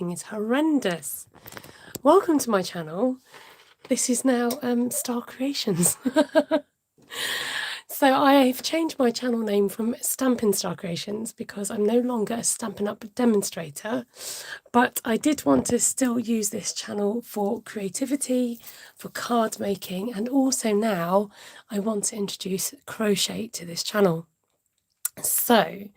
lighting is horrendous. Welcome to my channel. This is now Star Creations. So I've changed my channel name from Stampin Star Creations because I'm no longer a Stampin' Up demonstrator, but I did want to still use this channel for creativity, for card making, and also now I want to introduce crochet to this channel. So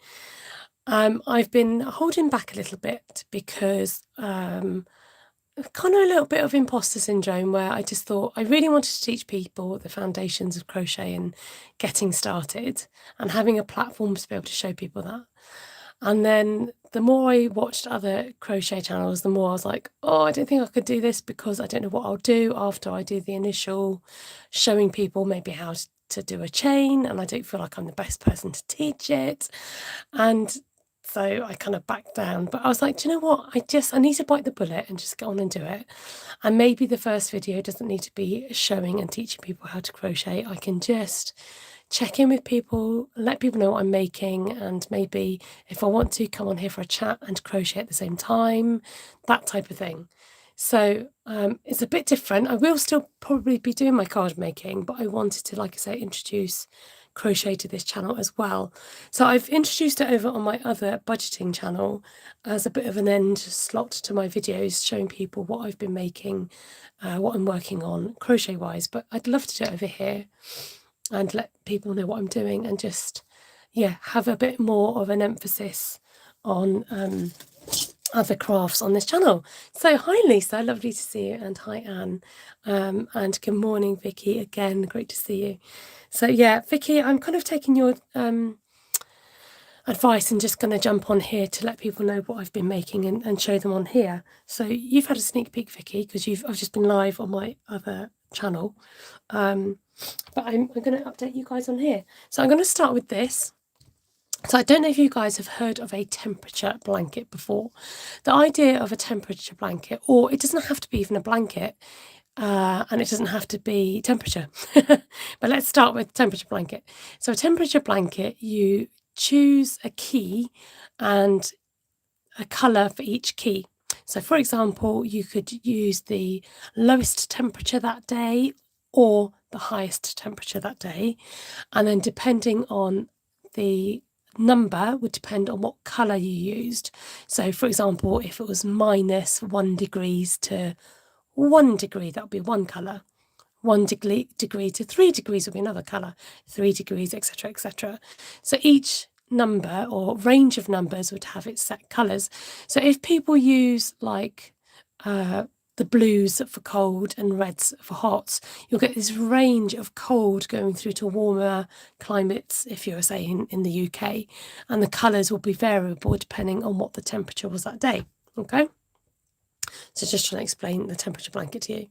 I've been holding back a little bit because kind of a little bit of imposter syndrome, where I just thought I really wanted to teach people the foundations of crochet and getting started and having a platform to be able to show people that. And then the more I watched other crochet channels, the more I was like, oh, I don't think I could do this because I don't know what I'll do after I do the initial showing people maybe how to do a chain, and I don't feel like I'm the best person to teach it. And so I kind of backed down, but I was like, do you know what? I need to bite the bullet and just get on and do it. And maybe the first video doesn't need to be showing and teaching people how to crochet. I can just check in with people, let people know what I'm making, and maybe if I want to come on here for a chat and crochet at the same time, that type of thing. So it's a bit different. I will still probably be doing my card making, but I wanted to, like I say, introduce crochet to this channel as well. So I've introduced it over on my other budgeting channel as a bit of an end slot to my videos, showing people what I've been making, what I'm working on crochet wise. But I'd love to do it over here and let people know what I'm doing, and just have a bit more of an emphasis on other crafts on this channel. So hi Lisa, lovely to see you, and hi Anne, and good morning Vicky, again great to see you. So yeah, Vicky, I'm kind of taking your advice and just going to jump on here to let people know what I've been making and show them on here. So you've had a sneak peek, Vicky, because I've just been live on my other channel, but I'm going to update you guys on here. So I'm going to start with this. So I don't know if you guys have heard of a temperature blanket before. The idea of a temperature blanket, or it doesn't have to be even a blanket, and it doesn't have to be temperature. But let's start with temperature blanket. So a temperature blanket, you choose a key and a colour for each key. So for example, you could use the lowest temperature that day or the highest temperature that day. And then depending on the number would depend on what colour you used. So for example, if it was -1 degrees to 1 degree, that would be one colour. 1 degree to 3 degrees would be another colour. 3 degrees, etc., etc. So each number or range of numbers would have its set colours. So if people use like the blues for cold and reds for hot, you'll get this range of cold going through to warmer climates, if you're saying in the UK, and the colours will be variable depending on what the temperature was that day. Okay, so just trying to explain the temperature blanket to you.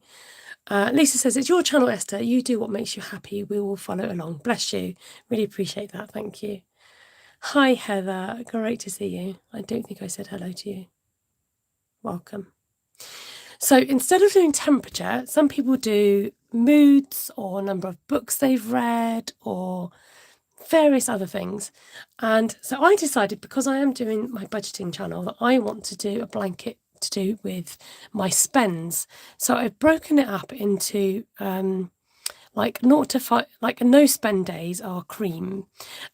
Lisa says, it's your channel, Esther. You do what makes you happy. We will follow along. Bless you. Really appreciate that. Thank you. Hi, Heather. Great to see you. I don't think I said hello to you. Welcome. So instead of doing temperature, some people do moods or number of books they've read or various other things. And so I decided, because I am doing my budgeting channel, that I want to do a blanket to do with my spends. So I've broken it up into like 0 to 5, like no spend days are cream,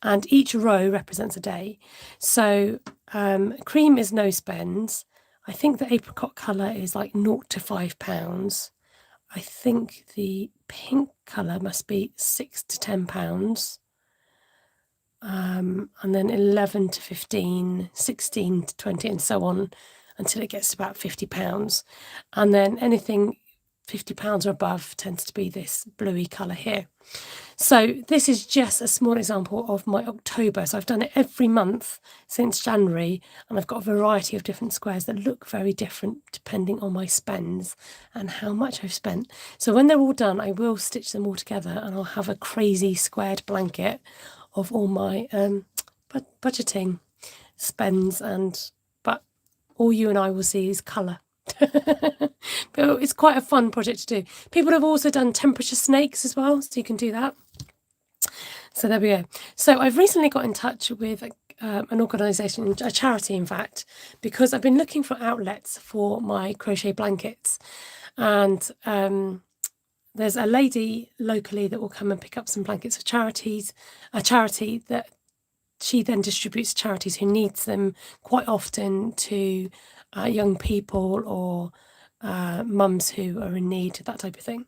and each row represents a day. So cream is no spends. I think the apricot colour is like 0 to £5. I think the pink colour must be £6 to £10. And then 11 to 15, 16 to 20, and so on until it gets to about £50. And then anything £50 or above tends to be this bluey colour here. So this is just a small example of my October. So I've done it every month since January, and I've got a variety of different squares that look very different depending on my spends and how much I've spent. So when they're all done, I will stitch them all together and I'll have a crazy squared blanket of all my budgeting spends, but all you and I will see is colour. But it's quite a fun project to do. People have also done temperature snakes as well, so you can do that. So there we go. So I've recently got in touch with an organisation, a charity in fact, because I've been looking for outlets for my crochet blankets, and there's a lady locally that will come and pick up some blankets for charities, a charity that she then distributes to charities who needs them, quite often to young people or mums who are in need, that type of thing.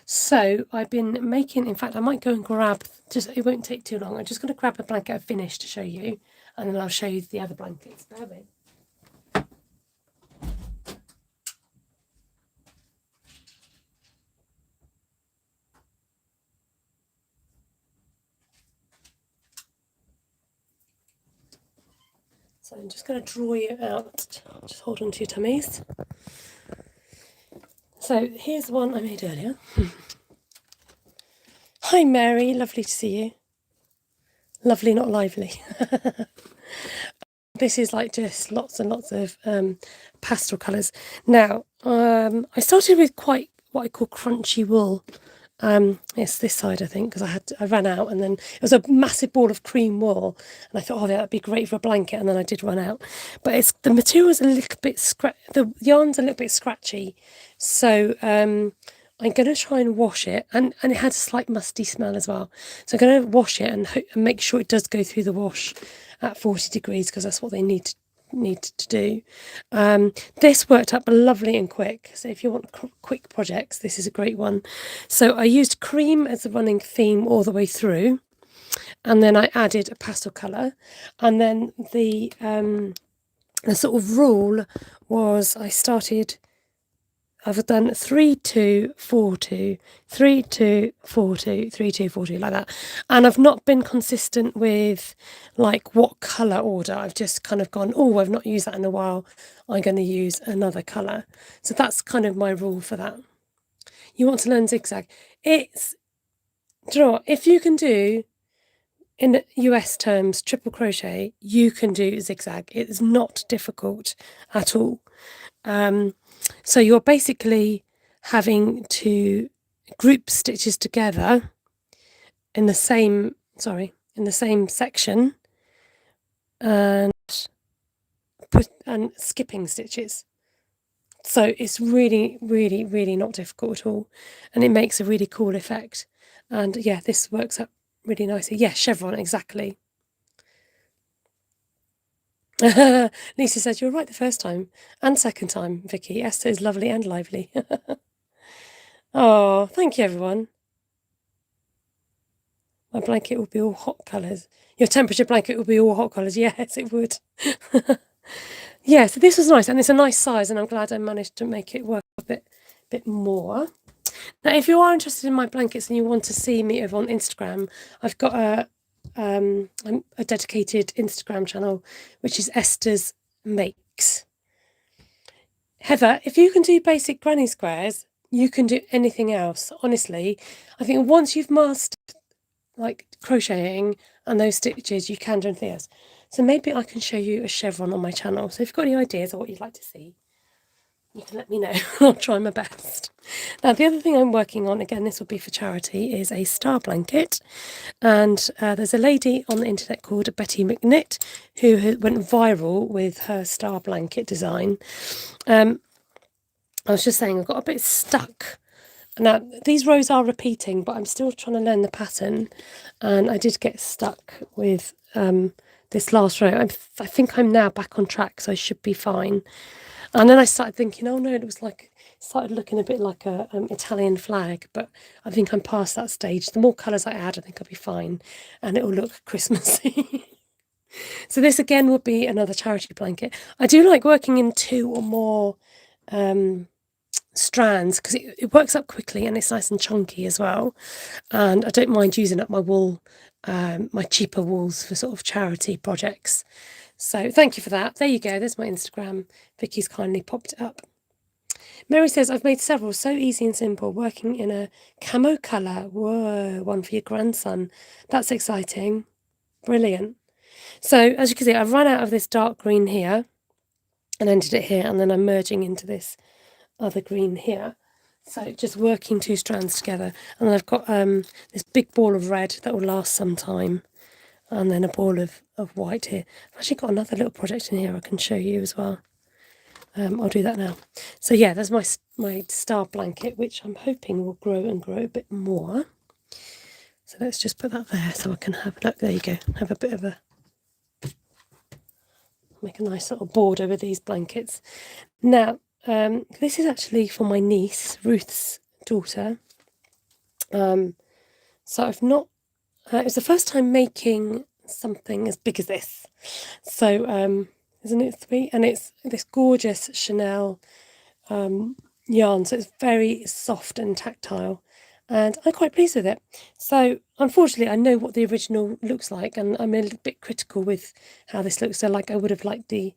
So I've been making, in fact, I might go and grab, it won't take too long. I'm just going to grab a blanket I've finished to show you, and then I'll show you the other blankets. Bear with. So I'm just going to draw you out. Just hold on to your tummies. So here's one I made earlier. Hi Mary, lovely to see you. Lovely, not lively. This is like just lots and lots of pastel colours. Now, I started with quite what I call crunchy wool. It's this side, I think, because I ran out, and then it was a massive ball of cream wool, and I thought, oh, that'd be great for a blanket, and then I did run out. But the material's a little bit the yarn's a little bit scratchy, so I'm going to try and wash it, and it had a slight musty smell as well. So I'm going to wash it and make sure it does go through the wash at 40 degrees, because that's what they need to do. This worked up lovely and quick, so if you want quick projects, this is a great one. So I used cream as the running theme all the way through, and then I added a pastel colour, and then the sort of rule was I've done 3 2 4 2 3 2 4 2 3 2 4 2 like that, and I've not been consistent with like what colour order. I've just kind of gone, oh, I've not used that in a while, I'm going to use another colour. So that's kind of my rule for that. You want to learn zigzag? Do you know what? If you can do, in US terms, triple crochet, you can do zigzag. It is not difficult at all. So you're basically having to group stitches together in the same section, and skipping stitches. So it's really, really, really not difficult at all, and it makes a really cool effect. And yeah, this works up really nicely. Yeah, chevron, exactly. Lisa says, you're right the first time and second time, Vicky. Esther is lovely and lively. Oh, thank you, everyone. My blanket will be all hot colours. Your temperature blanket will be all hot colours. Yes, it would. Yeah, so this was nice, and it's a nice size, and I'm glad I managed to make it work a bit more. Now, if you are interested in my blankets and you want to see me over on Instagram, I've got a dedicated Instagram channel, which is Esther's Makes. Heather, if you can do basic granny squares, you can do anything else. Honestly, I think once you've mastered like crocheting and those stitches, you can do anything else. So maybe I can show you a chevron on my channel. So if you've got any ideas of what you'd like to see, you can let me know. I'll try my best. Now, the other thing I'm working on, again, this will be for charity, is a star blanket. And there's a lady on the internet called Betty McKnit who went viral with her star blanket design. I was just saying, I've got a bit stuck. Now, these rows are repeating, but I'm still trying to learn the pattern. And I did get stuck with this last row. I think I'm now back on track, so I should be fine. And then I started thinking, oh no, it started looking a bit like a Italian flag, but I think I'm past that stage. The more colours I add, I think I'll be fine, and it will look Christmassy. So this again would be another charity blanket. I do like working in 2 or more strands, because it works up quickly and it's nice and chunky as well. And I don't mind using up my wool, my cheaper wools for sort of charity projects. So thank you for that. There you go. There's my Instagram. Vicky's kindly popped it up. Mary says, I've made several, so easy and simple, working in a camo colour. Whoa, one for your grandson. That's exciting. Brilliant. So as you can see, I've run out of this dark green here and ended it here, and then I'm merging into this other green here. So just working 2 strands together, and then I've got this big ball of red that will last some time. and then a ball of white here. I've actually got another little project in here I can show you as well. I'll do that now. So yeah, there's my star blanket, which I'm hoping will grow and grow a bit more. So let's just put that there so I can have a look. There you go. Have a bit of a, make a nice little border with these blankets. Now, this is actually for my niece, Ruth's daughter. So I've not, it was the first time making something as big as this. So, isn't it sweet? And it's this gorgeous Chanel yarn, so it's very soft and tactile, and I'm quite pleased with it. So unfortunately I know what the original looks like, and I'm a little bit critical with how this looks. So like, I would have liked the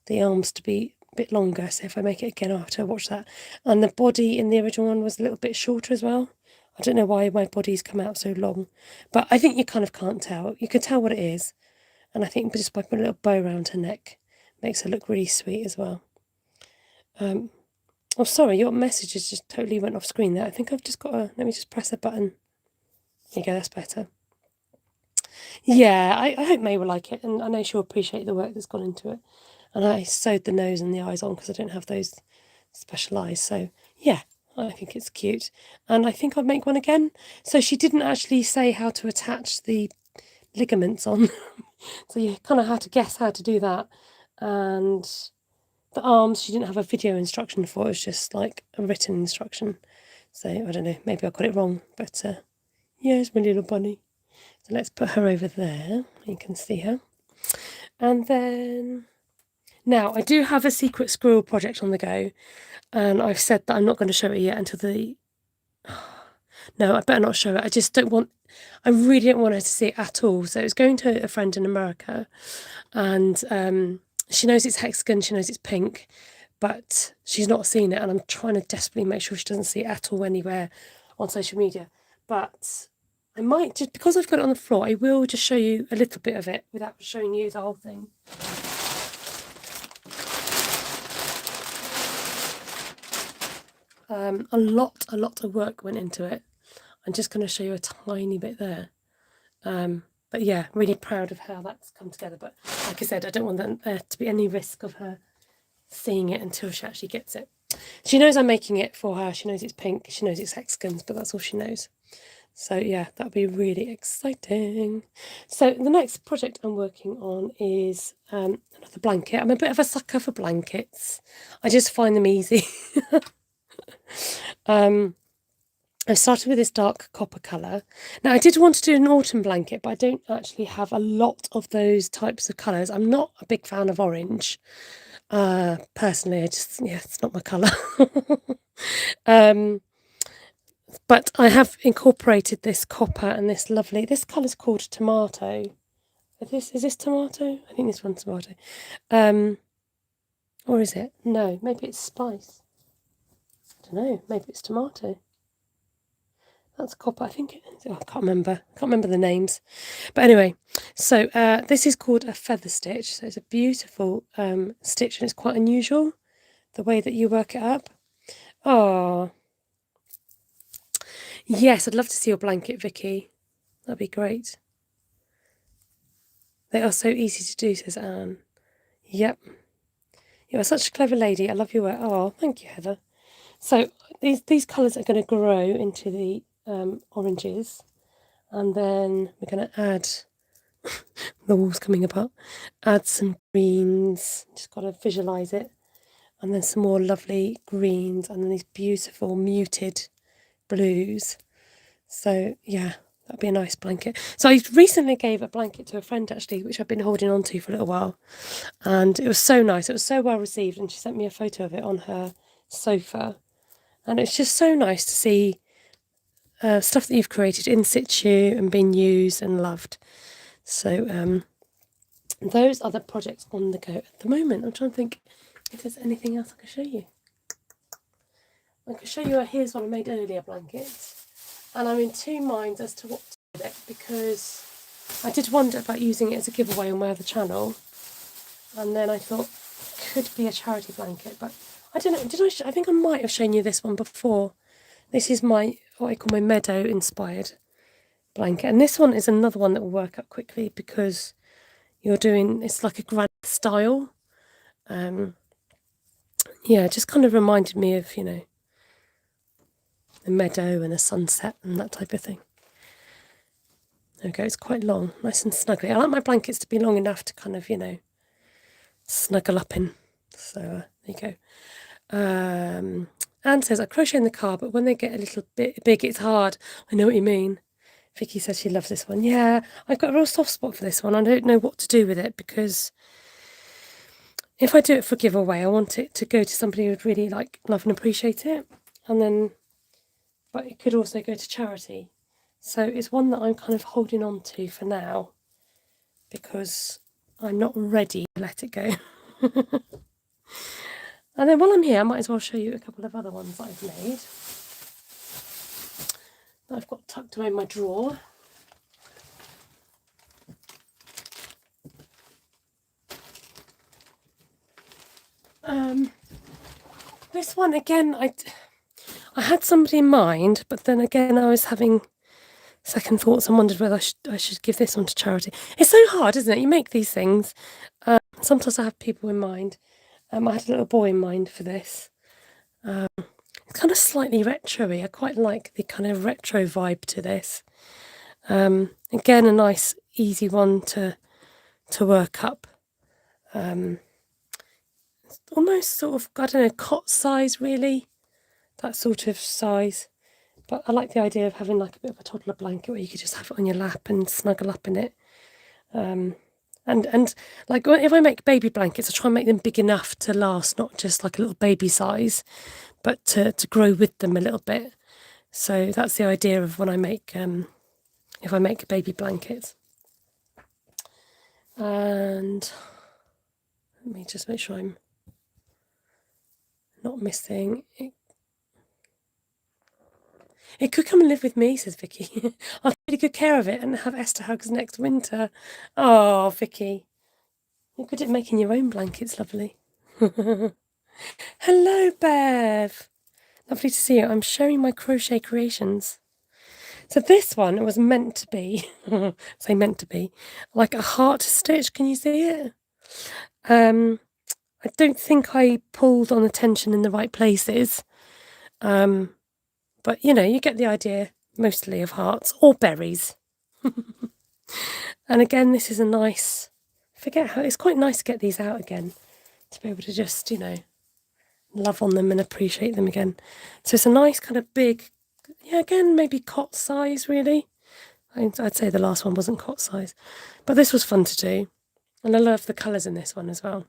arms to be a bit longer, so if I make it again I'll have to watch that. And the body in the original one was a little bit shorter as well. I don't know why my body's come out so long, but I think you kind of can't tell. You can tell what it is, and I think just by putting a little bow around her neck makes her look really sweet as well. Oh, sorry, your messages just totally went off screen there. I think I've just got to, let me just press a button. There you go, that's better. Yeah, I hope May will like it, and I know she'll appreciate the work that's gone into it. And I sewed the nose and the eyes on because I don't have those special eyes. So yeah, I think it's cute. And I think I'll make one again. So she didn't actually say how to attach the ligaments on. So you kind of had to guess how to do that. And the arms, she didn't have a video instruction for, it was just like a written instruction. So I don't know, maybe I got it wrong, but yeah, it's my little bunny. So let's put her over there, you can see her. And then, now I do have a secret squirrel project on the go, and I've said that I'm not going to show it yet until the, no, I better not show it. I just don't want, I really don't want her to see it at all. So it's going to a friend in America, and she knows it's hexagon, she knows it's pink, but she's not seen it, and I'm trying to desperately make sure she doesn't see it at all anywhere on social media. But I might, just because I've got it on the floor, I will just show you a little bit of it without showing you the whole thing. A lot of work went into it. I'm just going to show you a tiny bit there. But yeah, really proud of how that's come together. But like I said, I don't want there to be any risk of her seeing it until she actually gets it. She knows I'm making it for her. She knows it's pink. She knows it's hexagons, but that's all she knows. So yeah, that'll be really exciting. So the next project I'm working on is another blanket. I'm a bit of a sucker for blankets. I just find them easy. I started with this dark copper colour. Now, I did want to do an autumn blanket, but I don't actually have a lot of those types of colours. I'm not a big fan of orange. Personally, it's not my colour. But I have incorporated this copper and this lovely, this colour's called tomato. Is this tomato? I think this one's tomato. Or is it? No, maybe it's spice. I don't know, maybe it's tomato. That's copper, I think. I can't remember the names. But anyway, so this is called a feather stitch. So it's a beautiful stitch, and it's quite unusual, the way that you work it up. Oh, yes, I'd love to see your blanket, Vicky. That'd be great. They are so easy to do, says Anne. Yep. You are such a clever lady. I love your work. Oh, thank you, Heather. So these colours are going to grow into the oranges, and then we're going to add the wall's coming apart, add some greens, just got to visualize it, and then some more lovely greens, and then these beautiful muted blues. So yeah, that'd be a nice blanket. So I recently gave a blanket to a friend, actually, which I've been holding on to for a little while, and it was so nice, it was so well received, and she sent me a photo of it on her sofa, and it's just so nice to see stuff that you've created in situ and been used and loved. So those are the projects on the go at the moment. I'm trying to think if there's anything else I can show you. I can show you here's what I made earlier, blankets, and I'm in two minds as to what to do with it, because I did wonder about using it as a giveaway on my other channel, and then I thought it could be a charity blanket, but I don't know, I think I might have shown you this one before. This is what I call my meadow inspired blanket. And this one is another one that will work up quickly because you're doing, it's like a grand style. Yeah, it just kind of reminded me of, you know, a meadow and a sunset and that type of thing. There we go, it's quite long, nice and snuggly. I like my blankets to be long enough to kind of, you know, snuggle up in. So there you go. Anne says, I crochet in the car, but when they get a little bit big, it's hard. I know what you mean. Vicky says she loves this one. Yeah, I've got a real soft spot for this one. I don't know what to do with it because if I do it for giveaway, I want it to go to somebody who would really like, love and appreciate it. And then, but it could also go to charity. So it's one that I'm kind of holding on to for now because I'm not ready to let it go. And then while I'm here, I might as well show you a couple of other ones that I've made that I've got tucked away in my drawer. This one again, I had somebody in mind, but then again I was having second thoughts and wondered whether I should give this one to charity. It's so hard, isn't it? You make these things. Sometimes I have people in mind. I had a little boy in mind for this. It's kind of slightly retro-y. I quite like the kind of retro vibe to this. Again, a nice, easy one to work up. It's almost sort of, I don't know, cot size really. That sort of size. But I like the idea of having like a bit of a toddler blanket where you could just have it on your lap and snuggle up in it. And like if I make baby blankets, I try and make them big enough to last, not just like a little baby size, but to grow with them a little bit. So that's the idea of when I make, if I make baby blankets. And let me just make sure I'm not missing it. It could come and live with me, says Vicky. I'll take really good care of it and have Esther hugs next winter. Oh, Vicky. You're good at making your own blankets, lovely. Hello, Bev. Lovely to see you. I'm showing my crochet creations. So this one was meant to be, say meant to be, like a heart stitch. Can you see it? I don't think I pulled on the tension in the right places. But, you know, you get the idea, mostly of hearts or berries. And again, this is a nice, forget how, it's quite nice to get these out again, to be able to just, you know, love on them and appreciate them again. So it's a nice kind of big, yeah, again, maybe cot size, really. I'd say the last one wasn't cot size. But this was fun to do. And I love the colours in this one as well.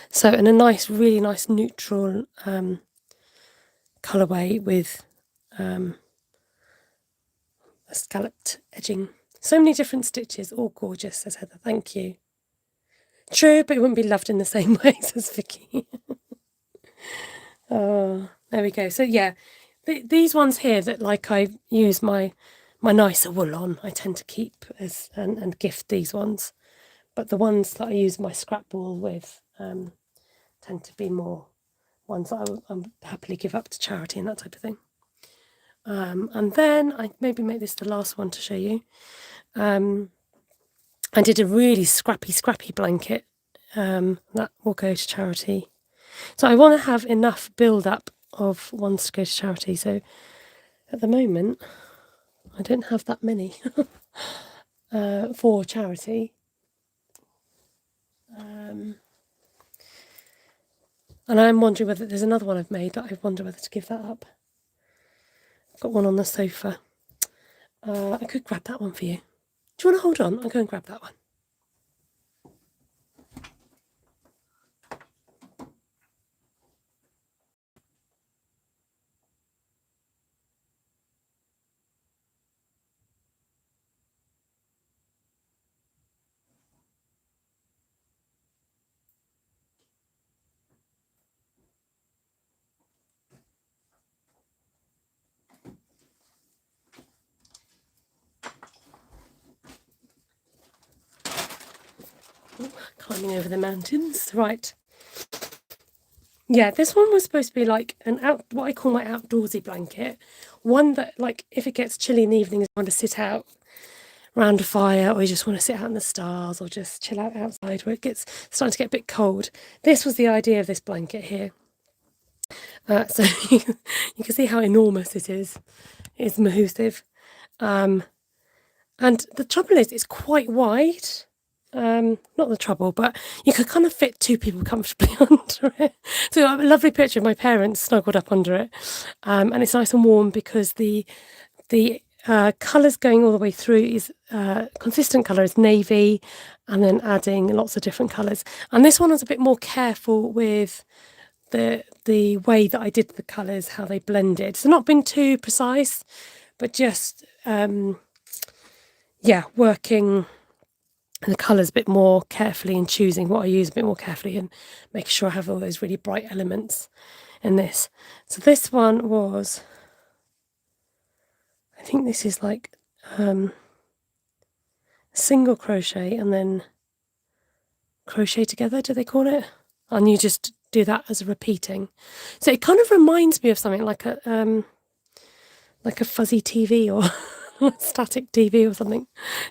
So, and a nice, really nice neutral colourway with a scalloped edging. So many different stitches, all gorgeous, says Heather. Thank you. True, but it wouldn't be loved in the same way, says Vicky. Oh, there we go. So yeah, these ones here that like I use my nicer wool on, I tend to keep as and gift these ones. But the ones that I use my scrap wool with tend to be more ones that I'll happily give up to charity and that type of thing. And then I maybe make this the last one to show you. I did a really scrappy blanket that will go to charity. So I want to have enough build up of ones to go to charity. So at the moment, I don't have that many for charity. And I'm wondering whether there's another one I've made, but I wonder whether to give that up. I've got one on the sofa. I could grab that one for you. Do you want to hold on? I'll go and grab that one. Climbing over the mountains. Right. Yeah, this one was supposed to be like what I call my outdoorsy blanket. One that, like, if it gets chilly in the evenings, I want to sit out round a fire, or you just want to sit out in the stars, or just chill out outside where it gets starting to get a bit cold. This was the idea of this blanket here. So you can see how enormous it is. It's massive. And the trouble is, it's quite wide. Not the trouble, but you could kind of fit two people comfortably under it. So I have a lovely picture of my parents snuggled up under it. And it's nice and warm because the colours going all the way through is consistent colour is navy, and then adding lots of different colours. And this one was a bit more careful with the way that I did the colours, how they blended. So not being too precise, but just working the colours a bit more carefully and choosing what I use a bit more carefully and making sure I have all those really bright elements in this. So this one was, I think this is like single crochet and then crochet together, do they call it? And you just do that as a repeating. So it kind of reminds me of something like a fuzzy TV or static TV or something.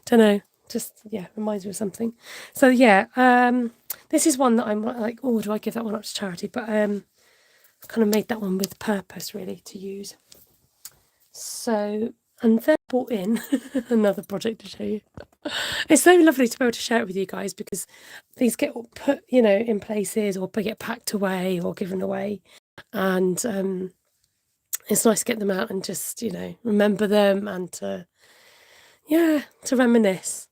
Don't know. Just reminds me of something. So this is one that I'm like, oh, do I give that one up to charity? But I've kind of made that one with purpose, really, to use. So, and then I brought in another project to show you. It's so lovely to be able to share it with you guys, because these get put, in places, or get packed away or given away, and it's nice to get them out and just remember them and to reminisce.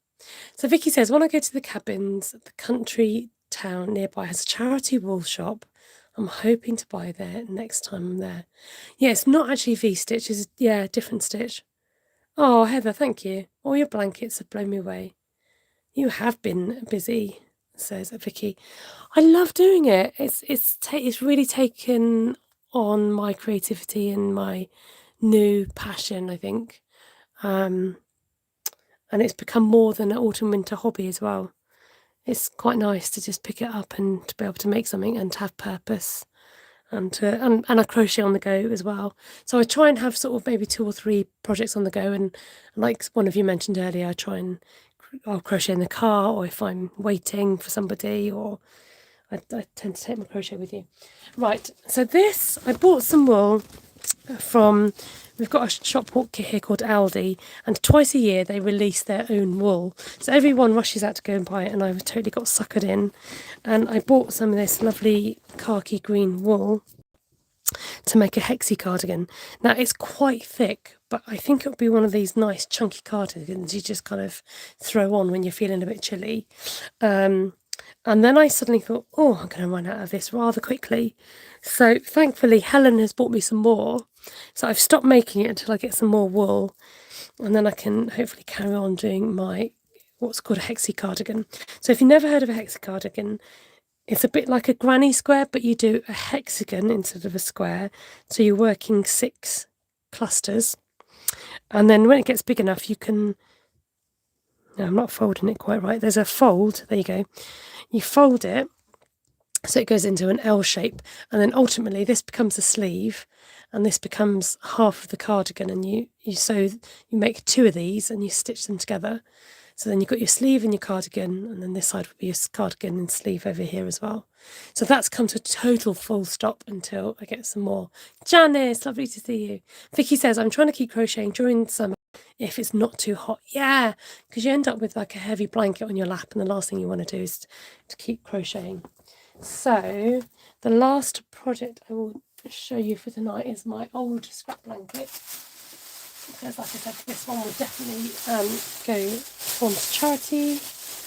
So Vicky says, when I go to the cabins, the country town nearby has a charity wool shop. I'm hoping to buy there next time I'm there. Yeah, it's not actually V-stitch, it's a different stitch. Oh, Heather, thank you. All your blankets have blown me away. You have been busy, says Vicky. I love doing it. It's really taken on my creativity and my new passion, I think. And it's become more than an autumn-winter hobby as well. It's quite nice to just pick it up and to be able to make something and to have purpose, and I crochet on the go as well. So I try and have sort of maybe 2 or 3 projects on the go, and like one of you mentioned earlier, I'll crochet in the car, or if I'm waiting for somebody, or I tend to take my crochet with you. Right, so this, I bought some wool from, we've got a shop here called Aldi, and twice a year they release their own wool. So everyone rushes out to go and buy it, and I totally got suckered in. And I bought some of this lovely khaki green wool to make a hexie cardigan. Now it's quite thick, but I think it would be one of these nice chunky cardigans you just kind of throw on when you're feeling a bit chilly. And then I suddenly thought, oh, I'm going to run out of this rather quickly. So thankfully, Helen has bought me some more. So I've stopped making it until I get some more wool. And then I can hopefully carry on doing my what's called a hexie cardigan. So if you've never heard of a hexie cardigan, it's a bit like a granny square, but you do a hexagon instead of a square. So you're working 6 clusters. And then when it gets big enough, you can... No, I'm not folding it quite right. There's a fold. There you go. You fold it so it goes into an L shape, and then ultimately this becomes a sleeve, and this becomes half of the cardigan, and you make 2 of these and you stitch them together. So then you've got your sleeve and your cardigan, and then this side would be your cardigan and sleeve over here as well. So that's come to a total full stop until I get some more. Janice, lovely to see you. Vicky says, I'm trying to keep crocheting during the summer if it's not too hot. Yeah, because you end up with like a heavy blanket on your lap, and the last thing you want to do is to keep crocheting. So the last project I will show you for tonight is my old scrap blanket. Because like I said, this one will definitely go on to charity.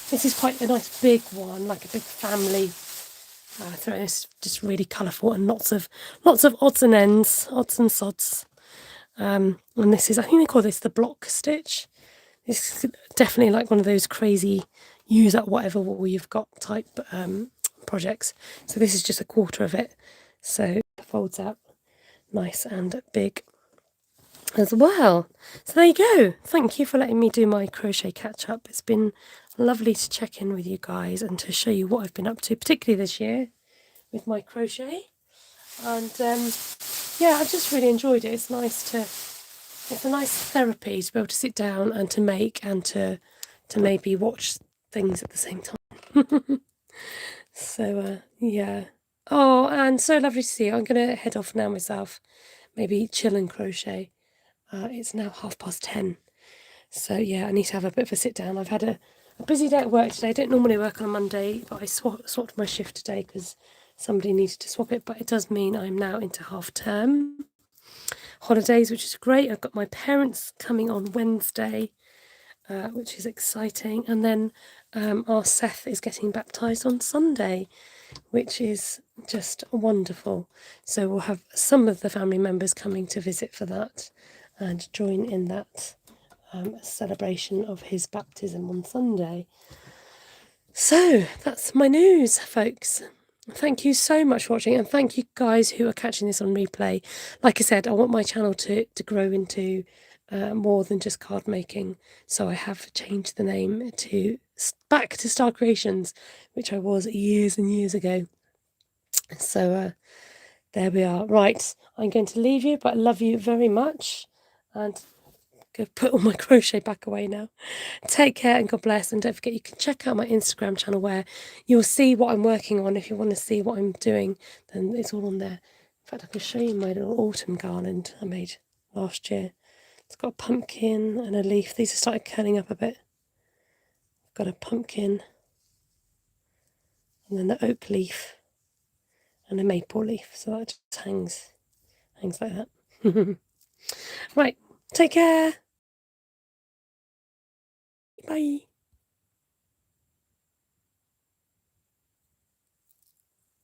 This is quite a nice big one, like a big family throw. It's just really colourful and lots of odds and ends, odds and sods. And this is, I think they call this the block stitch. It's definitely like one of those crazy use up whatever wool you've got type projects. So this is just a quarter of it. So it folds out nice and big as well. So there you go. Thank you for letting me do my crochet catch up. It's been lovely to check in with you guys and to show you what I've been up to, particularly this year with my crochet. And yeah, I just really enjoyed it. It's a nice therapy to be able to sit down and to make and to maybe watch things at the same time. So yeah. Oh, and so lovely to see you. I'm going to head off now myself. Maybe chill and crochet. It's now 10:30. So yeah, I need to have a bit of a sit down. I've had a busy day at work today. I don't normally work on a Monday, but I swapped my shift today because somebody needed to swap it. But it does mean I'm now into half term holidays, which is great. I've got my parents coming on Wednesday, which is exciting. And then our Seth is getting baptised on Sunday, which is just wonderful. So we'll have some of the family members coming to visit for that and join in that celebration of his baptism on Sunday. So that's my news, folks. Thank you so much for watching, and thank you guys who are catching this on replay. Like I said, I want my channel to grow into more than just card making, so I have changed the name to back to Star Creations, which I was years and years ago. So there we are. Right, I'm going to leave you, but I love you very much, and go put all my crochet back away now. Take care and God bless, and don't forget you can check out my Instagram channel where you'll see what I'm working on. If you want to see what I'm doing, then it's all on there. In fact, I can show you my little autumn garland I made last year. It's got a pumpkin and a leaf. These have started curling up a bit. I've got a pumpkin and then the oak leaf and a maple leaf, so that just hangs like that. Right, take care. Bye.